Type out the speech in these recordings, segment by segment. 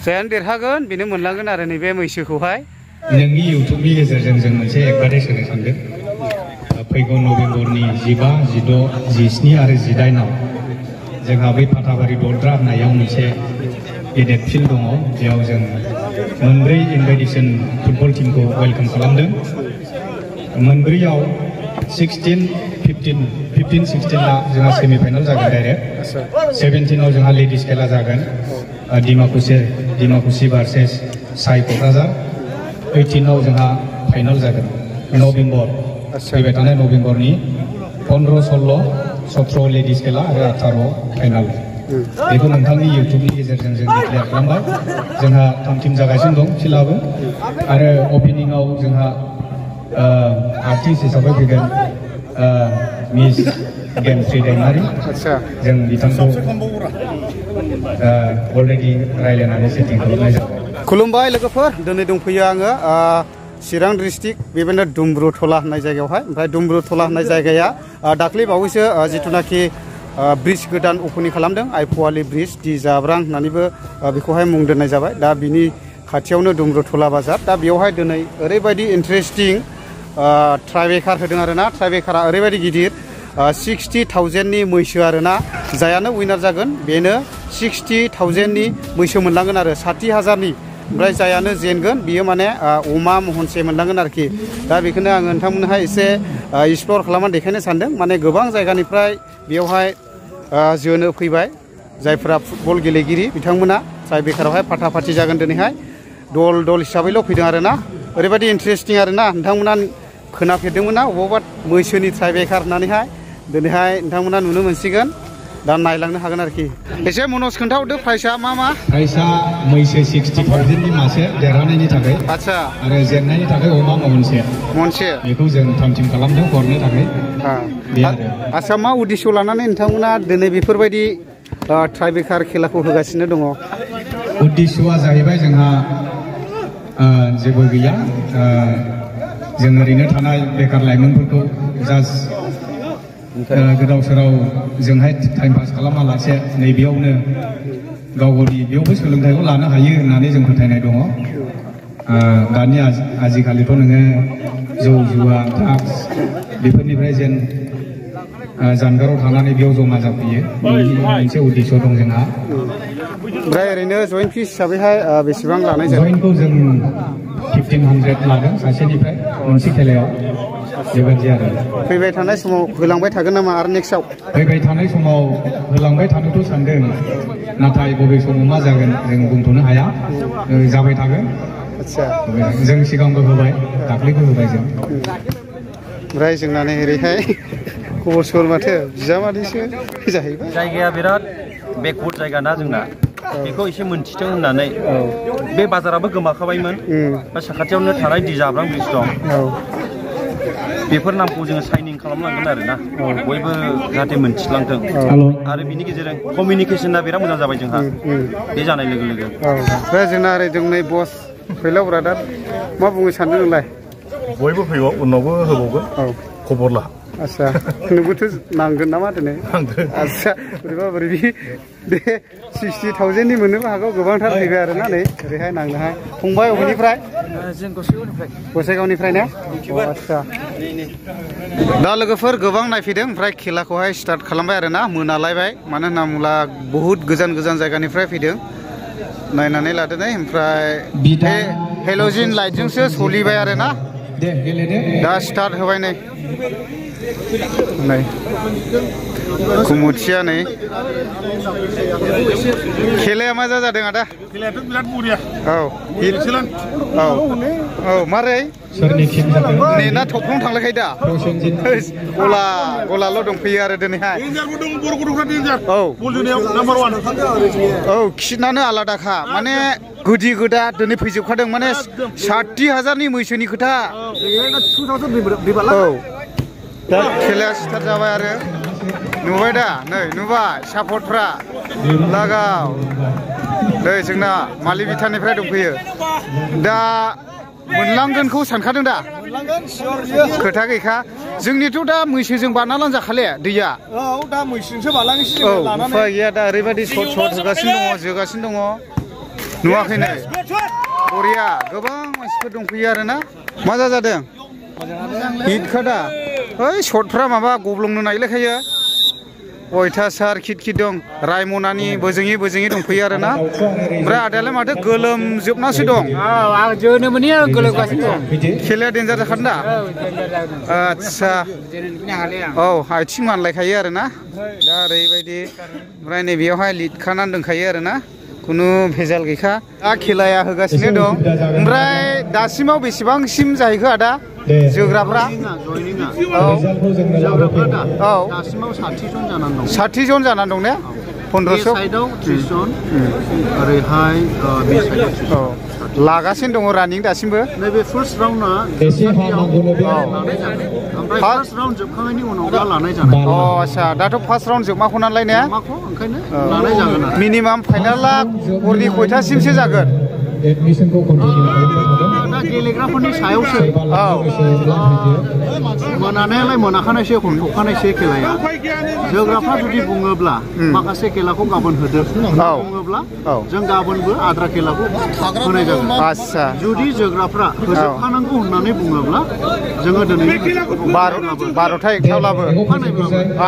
जायानो देरहागोन बेनो मोनलांगोन आरो नैबे मैसोखौहाय नोंनि इउटुबनि गेजेरजों जों मोनसे एडभार्टाइज होनो सानदों फैगौ नभेम्बरनि 15, 16, 17 आरो 18 जोंहा बै फाथाबारि दद्रा होननायाव मोनसे गेदेर फिल्ड दङ बेयाव जों मोनब्रै इनभाइटेसन फुटबल टीमखौ वेलकाम खालामदों मोनब्रैयाव 16, 15, 16 जोंहा सेमिफाइनाल जागोन डाइरेक्ट 17 जोंहा लेडिज खेला जागोन डिमाकुसि भार्सेस साइ क'क्राझार 18 जोंहा फाइनाल जागोन नभेम्बर फैबाय थानाय नभेम्बरनि 15, 16, 17 लेडिज खेला आरो 18 फाइनाल बेखौ नोंथांनि इउटुबनि गेजेरजों जों डिक्लेयार खालामबाय जोंहा 3 टीम जागासिनो दं फिल्डआबो आरो अपेनिंआव जोंहा आर्टिस्ट हिसाबै फैगोन मिस गेमस्रि दैमारि जों बिथांखौ अलरेडि रायज्लायनानै सेटिं खालामनाय जाबाय खुलुमबाय लोगोफोर दिनै दंफैयो आङो चिरां डिस्ट्रिक्ट बेबायदिनो दुम्ब्रुथला होननाय जायगायावहाय ओमफ्राय दुम्ब्रुथला होननाय जायगाया दाख्लै बावैसो जिथुनाखि ब्रिज गोदान अपेनिं खालामदों आइफवालि ब्रिज दि जाब्रां होननानैबो बेखौहाय मुं दोननाय जाबाय दा बिनि खाथियावनो दुम्ब्रुथला बाजार दा बेयावहाय दिनै ओरैबायदि इन्टारेस्टिं ट्राइबेकार होदों आरोना ट्राइबेकारा ओरैबायदि गिदिर 60,000 नि मैसो आरोना जायानो उइनार जागोन बेनो 60,000 नि मैसो मोनलांगोन आरो 60,000 नि ओमफ्राय जायानो जेनगोन बियो माने अमा महनसे मोनलांगोन आरोखि दा बेखौनो आङो नोंथांमोननोहाय एसे एक्सप्लर खालामनानै देखायनो सानदों माने गोबां जायगानिफ्राय बेयावहाय जोनो फैबाय जायफोरा फुटबल गेलेगिरि बिथांमोना ट्राइबेकारावहाय फाटाफाटि जागोन दिनैहाय दल हिसाबैल' फैदों आरोना ओरैबायदि इन्टारेस्टिं आरोना नोंथांमोना खोनाफेरदोंमोन ना अबावबा मैसोनि ट्राइबेकार होननानैहाय दिनैहाय नोंथांमोना नुनो मोनसिगोन दा नायलांनो हागोन आरोखि एसे मनज खोन्थाहरदो प्राइसआ मा प्राइसआ मैसो 60,000 नि मासे देरहानायनि थाखाय आच्छा आरो जेननायनि थाखाय अमा महनसे बेखौ जों थाम-थिम खालामदों हरनो थाखाय आच्छा मा उद्देश्य लानानै नोंथांमोना दिनै बेफोरबायदि ट्राइबेकार खेलाखौ होगासिनो दङ उद्देश्यआ जाहैबाय जोंहा जेबो गैया जों ओरैनो थानाय बेकार लाइमोनफोरखौ जास्ट गोदाव सोराव जोंहाय टाइम पास खालामालासे नैबेयावनो गावनि बेयावबो सोलोंथाइखौ लानो हायो होननानै जों फोथायनाय दङ दानि आजिखालिथ' नोङो जौ जुवा ड्राग्स बेफोरनिफ्राय जेन जानगाराव थानानै बेयाव जमा जाफैयो बेनि मोनसे उद्देश्य दं जोंहा ओमफ्राय ओरैनो जइन फिस हिसाबैहाय बेसेबां लानाय जायो जइनखौ जों 1500 लादों सासेनिफ्राय मोनसे खेलायाव बेबायदि आरो फैबाय थानाय समाव होलांबाय थागोन नामा आरो नेक्स्टआव फैबाय थानाय समाव होलांबाय थानोथ' सानदों नाथाय बबे समाव मा जागोन जों बुंथ'नो हाया जाबाय थागोन आच्छा जों सिगांबो होबाय दाख्लैबो होबाय जों ओमफ्राय जोंना नै ओरैहाय खबर सबर माथो बिजामादैसो जाहैबाय जायगाया बिराद बेकवर्ड जायगा ना जोंना बेखौ एसे मोनथिथों होननानै बे बाजाराबो गोमाखाबायमोन बा साखाथियावनो थानाय दि जाब्रां ब्रिज दं बेफोर नामखौ जोङो साइनिं खालामलांगोन आरोना बयबो जाहाथे मोनथिलांथों आरो बिनि गेजेरजों कमिउनिकेशना बिराद मोजां जाबाय जोंहा बे जानाय लोगो लोगो ओमफ्राय जोंना ओरै दं नै बस फैलाव ब्रादार मा बुंनो सानदों नोंलाय बयबो फैगौ उनावबो होबावगोन खबर ला आच्छा नोंबोथ' नांगोन नामा दिनै आच्छा बोरैबा बोरैबि बे 60,000 नि मोननोबो हागौ गोबांथार फैबाय आरोना नै ओरैहाय नांनोहाय फंबाय अबेनिफ्राय जों गसाइगावनिफ्राय ना आच्छा दा लोगोफोर गोबां नायफैदों ओमफ्राय खेलाखौहाय स्टार्ट खालामबाय आरोना मोनालायबाय मानो होनना बुङोब्ला बहुद गोजान जायगानिफ्राय फैदों नायनानै लादो नै ओमफ्राय बे हेल'जिन लाइटजोंसो सोलिबाय आरोना दा स्टार्ट होबाय नै कुमुथिया नै खेलाया मा जादों आदा खेलायाथ' बिराद बरिया औ मारै नेना थख्लं थांलायखायो दा गलाल' दंफैयो आरो दिनैहाय औ खिनानो आलादाखा माने गोदि गोदा दिनै फैजोबखादों माने 60,000 नि मैसोनि खोथा औ दा खेलाया स्टार्ट जाबाय आरो नुबाय दा नै नुबाय सापर्टफ्रा लागाव नै जोंना मालि बिथानिफ्राय दंफैयो दा मोनलांगोनखौ सानखादों दा खोथा गैखा जोंनिथ' दा मैसोजों बारना लांजाखाले दैया दा मैसोजोंसो बारलांनोसै उफाय गैया दा ओरैबायदि सर्ट होगासिनो दङ जोगासिनो दङ नुवाखैनो बरिया गोबां मानसिफोर दंफैयो आरोना मा जादों हिटखा दा ओइ शटफ्रा माबा गब्लंनो नागिरलायखायो अयथासार खिट दं रायमनानि बोजोङै दंफैयो आरोना ओमफ्राय आदायालाय माथो गोलोमजोबनासो दं आं जोनो मोनि गोलोमगासिनो दं खेलाया देन्जार जाखादों दा आदसा औ आथिं मानलायखायो आरोना दा ओरैबायदि ओमफ्राय नैबेयावहाय लिदखानानै दोनखायो आरोना खुनु भेजाल गैखा दा खेलाया होगासिनो दं ओमफ्राय दासिमाव बेसेबांसिम जाहैखो आदा जोग्राफ्रा औ दासिमाव 60 जन जानानै दं 60 जन जानानै दं ने 1500 साइडआव 30 जन ओरैहाय बे साइडआव औ लागासिनो दङ रानिं दासिमबो नैबे फार्स्ट राउन्डआ ओमफ्राय फार्स्ट राउन्ड जोबखांनायनि उनाव दा लानाय जानाय अ आच्छा दाथ' फार्स्ट राउन्ड जोबमाखौ नालाय ने ओंखायनो लानाय जागोन मिनिमाम फाइनाला हरनि खयथासिमसो जागोन एडमिशनखौ कन्टिनिउ खालामबाय थादों दा गेलेग्राफोरनि सायावसो औ मोनानायालाय मोनाखानायसो हमथखानायसो खेलाया जोग्राफ्रा जुदि बुङोब्ला माखासे खेलाखौ गाबोन होदो बुङोब्ला जों गाबोनबो आद्रा खेलाखौ होनाय जागोन आच्छा जुदि जोग्राफ्रा होजोबखानांगौ होननानै बुङोब्ला जोङो दिनै 12टा 1टाब्लाबो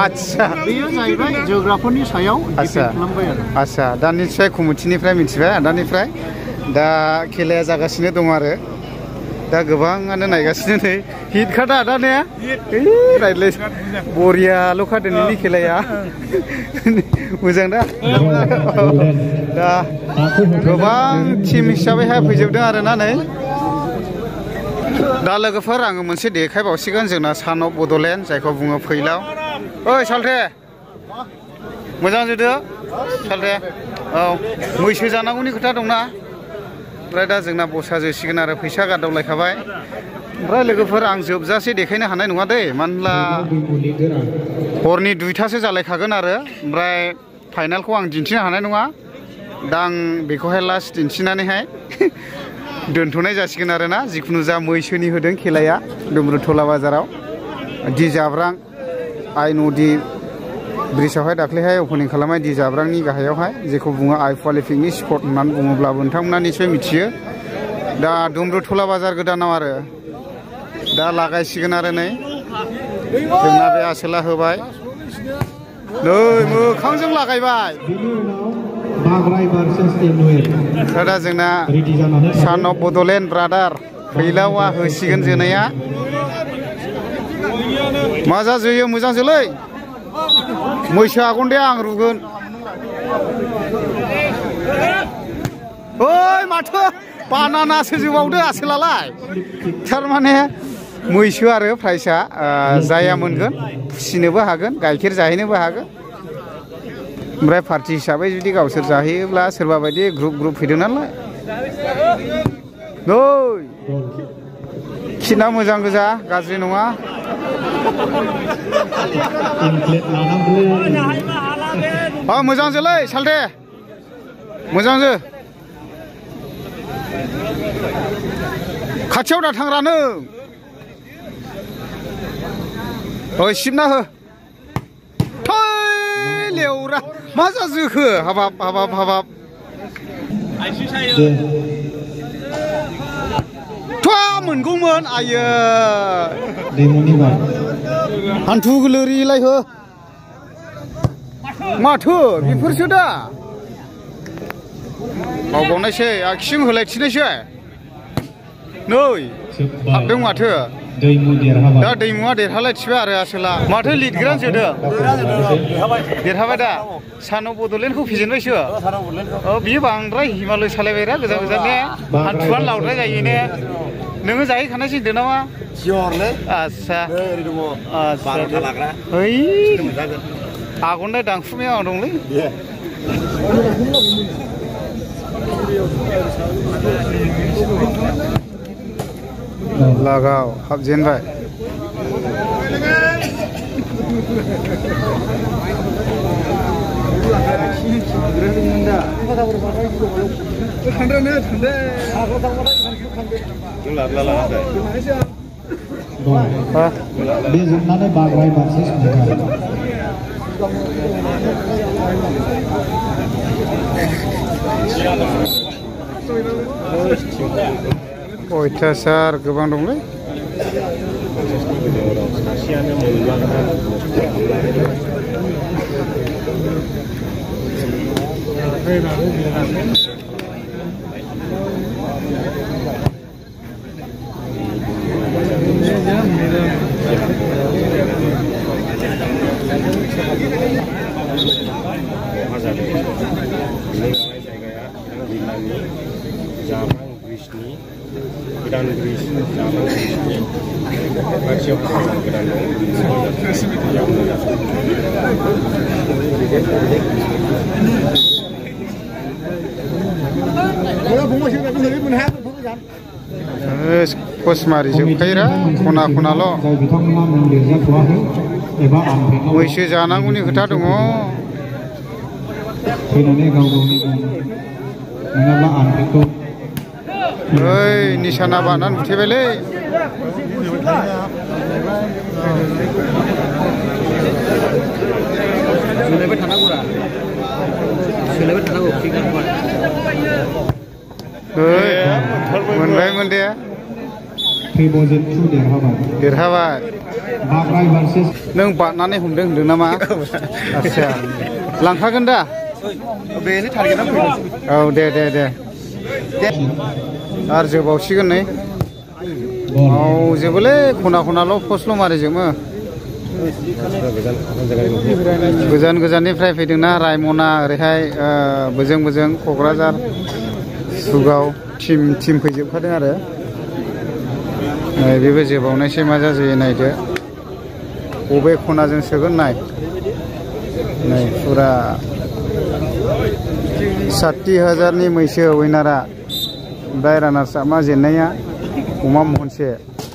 आच्छा बेयो जाहैबाय जोग्राफोरनि सायाव आच्छा खालामबाय आरो आच्छा दा निस्सय कमिटिनिफ्राय मिथिबाय आदानिफ्राय दा खेलाया जागासिनो दं आरो दा गोबाङानो नायगासिनो नै हिटखा दा आदा ने रायलाय बरियाल'खा दिनैनि खेलाया मोजां दा दा गोबां टिम हिसाबैहाय फैजोबदों आरोना नै दा लोगोफोर आङो मोनसे देखायबावसिगोन जोंना सान अफ बड'लेण्ड जायखौ बुङो फैलाव ओइ सालथे मोजां जोदो सालथे औ मैसो जानांगौनि खोथा दंना ओमफ्राय दा जोंना बसा जोसिगोन आरो फैसा गारदावलायखाबाय ओमफ्राय लोगोफोर आं जोबजासे देखायनो हानाय नङा दै मानोना हरनि 2टासो जालायखागोन आरो ओमफ्राय फाइनालखौ आं दिन्थिनो हानाय नङा दा आं बेखौहाय लास्ट दिन्थिनानैहाय दोनथ'नाय जासिगोन आरोना जिखुनु जा मैसोनि होदों खेलाया दुम्रुथला बाजाराव दि जाब्रां आइ नदि ब्रिजआवहाय दाख्लैहाय अपेनिं खालामनाय दि जाब्रांनि गाहायावहाय जेखौ बुङो आइ फवालि पिकनिक स्पट होननानै बुङोब्लाबो नोंथांमोना निसय मिथियो दा दुम्रुथला बाजार गोदानाव आरो दा लागायसिगोन आरो नै जोंना बे आसोला होबाय नै मोखांजों लागायबाय दा जोंना सान अफ बड'लेण्ड ब्रादार फैलावा होसिगोन जोनाया मा जाजोयो मोजां जोलै मैसो हागोन दे आं रुगोन ओइ माथो बानानासो जोबावदो आसोलालाय थारमाने मैसो आरो प्राइसआ जाया मोनगोन फिसिनोबो हागोन गाइखेर जाहैनोबो हागोन ओमफ्राय पार्टि हिसाबै जुदि गावसोर जाहैयोब्ला सोरबा बायदि ग्रुप फैदों नालाय नै खिना मोजां गोजा गाज्रि नङा मोजां जोलै सालथे मोजां जो खाथियाव दा थांग्रा नों सिबना हो लेवरा मा जाजोखो हाबाब हाबाब हाबाब मोनगौमोन आयो हान्थु गोलोरिलाय हो माथो बेफोरसो दा बावबावनायसै आखिसिम होलायथिनायसै नै हाबदों माथो दा दैमुआ देरहालायथिबाय आरो आसोला माथो लिदग्रान जोदों देरहाबाय दा सान अफ बड'लेण्डखौ फेजेनबायसो बियो बांद्राय हिमालय सालायबायरा गोजान गोजान ने हान्थुआनो लावद्राय जायो ने नोङो जाहैखानायसै होनदों नामा आच्छा ओइ आगननाय दांफुनायाव आं दंलै लागाव हाबजेनबाय बे जोबनानै बाग्राय बारसे अयथासार गोबां दंलै कसमारि जोबखायोरा खना खनाल' मैसो जानांगौनि खोथा दङ ओइ निशाना बानानै बुथेबायलै सोलायबाय थानांगौरा सोलायबाय थानांगौ मोनबायमोन दे देरहाबाय नों बारनानै हमदों होनदों नामा आच्छा लांखागोन दा बेनो टारगेटआ औ दे दे दे आरो जोबावसिगोन नै औ जोबोलै खना खनाल' पस्टल' मारिजोबो गोजान गोजाननिफ्राय फैदोंना रायमना ओरैहाय बोजों बोजों क'क्राझार सुगाव टिम फैजोबखादों आरो बेबो जोबावनायसै मा जाजायो नायदो बबे खनाजों सोगोन नाय फुरा 60,000नि मैसो उइनारा ओमफ्राय रानार्सआ मा जेननाया अमा महनसे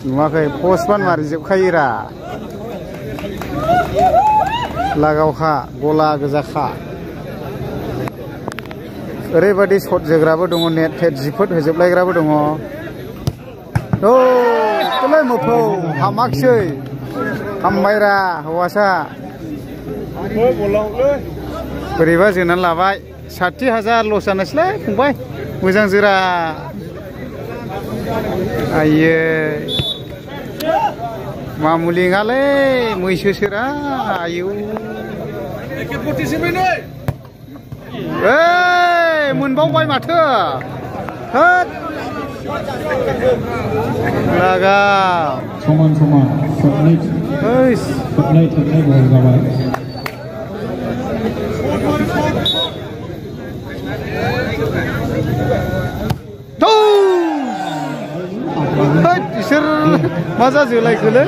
नुवाखै पस्टबान मारिजोबखायोरा लागावखा गला गोजाखा ओरैबायदि शट जोग्राबो दङ नेट टेट जिफोट होजोबलायग्राबो दङ औलै मोफौ हामाखिसै हामबायरा हौवासा बोरैबा जोनानै लाबाय 60,000 लस जानोसैलै फंबाय मोजां जोरा आइये मामुलि नङालै मैसोसोरा आयौ ओइ मोनबावबाय माथो होद लागाव समान समान थोबनै बल जाबाय इसोर मा जाजोलायखोलै